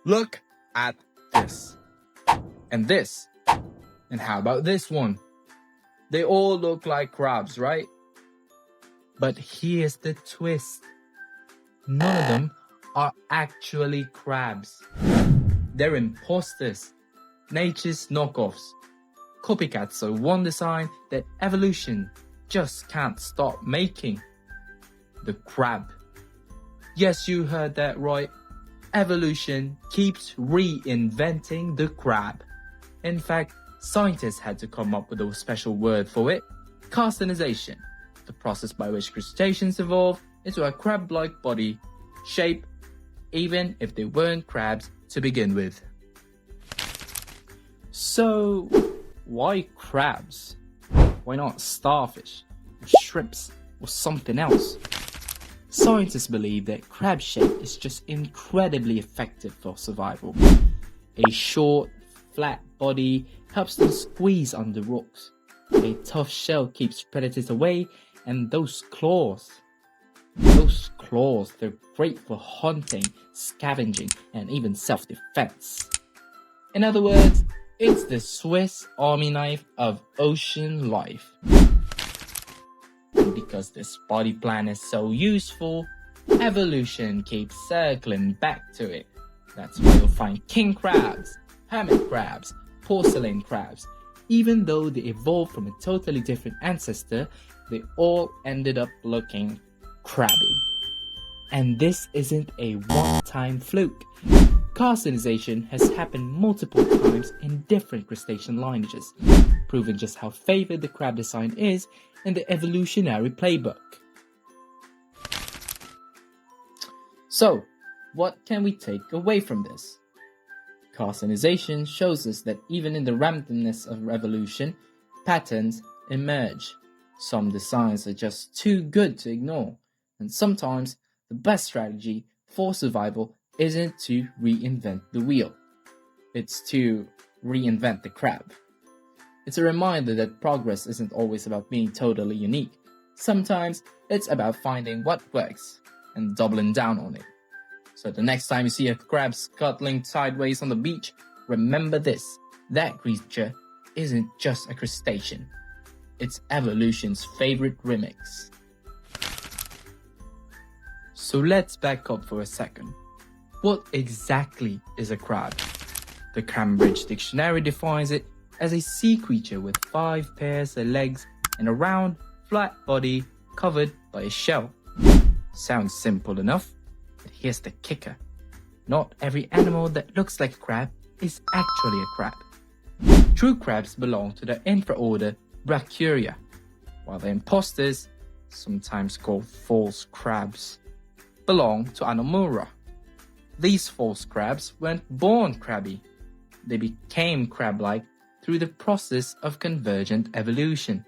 Look at this. And this. And how about this one? They all look like crabs, right? But here's the twist. None of them are actually crabs. They're imposters, nature's knockoffs, copycats of one design that evolution just can't stop making. The crab. Yes, you heard that right. Evolution keeps reinventing the crab. In fact, scientists had to come up with a special word for it: carcinization, the process by which crustaceans evolve into a crab-like body shape, even if they weren't crabs to begin with. So, why crabs? Why not starfish, or shrimps, or something else? Scientists believe that crab shape is just incredibly effective for survival. A short, flat body helps them squeeze under rocks. A tough shell keeps predators away, and those claws, they're great for hunting, scavenging, and even self-defense. In other words, it's the Swiss Army knife of ocean life. And because this body plan is so useful, evolution keeps circling back to it. That's why you'll find king crabs, hermit crabs, porcelain crabs. Even though they evolved from a totally different ancestor, they all ended up looking crabby. And this isn't a one-time fluke. Carcinization has happened multiple times in different crustacean lineages, proving just how favored the crab design is in the evolutionary playbook. So, what can we take away from this? Carcinization shows us that even in the randomness of evolution, patterns emerge. Some designs are just too good to ignore, and sometimes the best strategy for survival isn't to reinvent the wheel. It's to reinvent the crab. It's a reminder that progress isn't always about being totally unique. Sometimes it's about finding what works and doubling down on it. So the next time you see a crab scuttling sideways on the beach, remember this: that creature isn't just a crustacean. It's evolution's favorite remix. So let's back up for a second. What exactly is a crab? The Cambridge Dictionary defines it as a sea creature with 5 pairs of legs and a round, flat body covered by a shell. Sounds simple enough, but here's the kicker. Not every animal that looks like a crab is actually a crab. True crabs belong to the infraorder Brachyuria, while the imposters, sometimes called false crabs, belong to Anomura. These false crabs weren't born crabby. They became crab-like through the process of convergent evolution,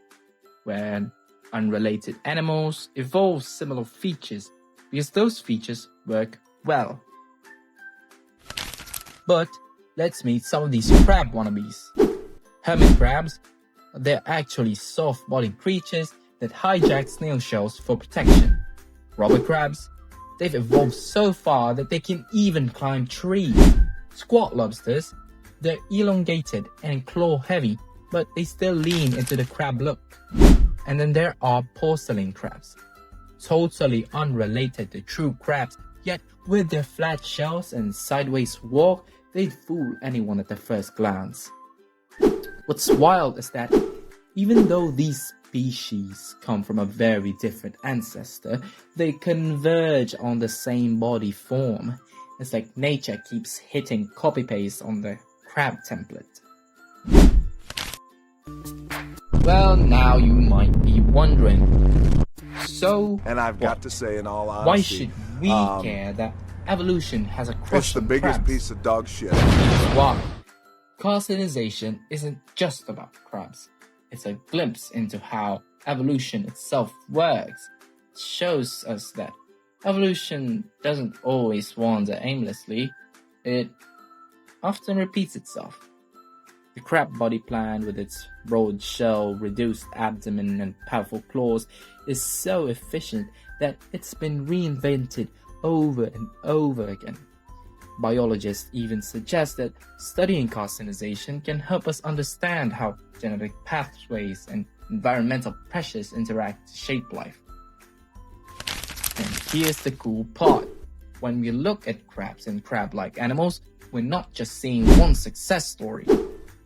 where unrelated animals evolve similar features because those features work well. But let's meet some of these crab wannabes. Hermit crabs, they're actually soft-bodied creatures that hijack snail shells for protection. Robber crabs, they've evolved so far that they can even climb trees. Squat lobsters, they're elongated and claw-heavy, but they still lean into the crab look. And then there are porcelain crabs, totally unrelated to true crabs, yet with their flat shells and sideways walk, they'd fool anyone at the first glance. What's wild is that even though these species come from a very different ancestor, they converge on the same body form. It's like nature keeps hitting copy-paste on the crab template. Well, now you might be wondering, so and I've got to say, in all honesty, why should we care that evolution has a crush it's the on biggest crabs? piece of dog shit. Why? Carcinization isn't just about crabs. It's a glimpse into how evolution itself works. It shows us that evolution doesn't always wander aimlessly. It often repeats itself. The crab body plan, with its broad shell, reduced abdomen, and powerful claws, is so efficient that it's been reinvented over and over again. Biologists even suggest that studying carcinization can help us understand how genetic pathways and environmental pressures interact to shape life. And here's the cool part. When we look at crabs and crab-like animals, we're not just seeing one success story.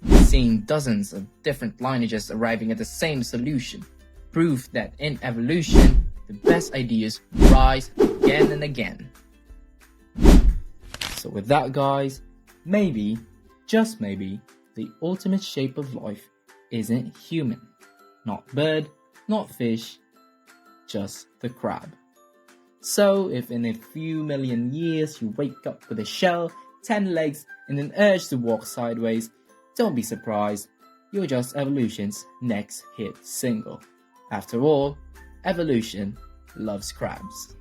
We're seeing dozens of different lineages arriving at the same solution. Proof that in evolution, the best ideas rise again and again. So with that, guys, maybe, just maybe, the ultimate shape of life isn't human. Not bird, not fish, just the crab. So if in a few million years you wake up with a shell, 10 legs, and an urge to walk sideways, don't be surprised, you're just evolution's next hit single. After all, evolution loves crabs.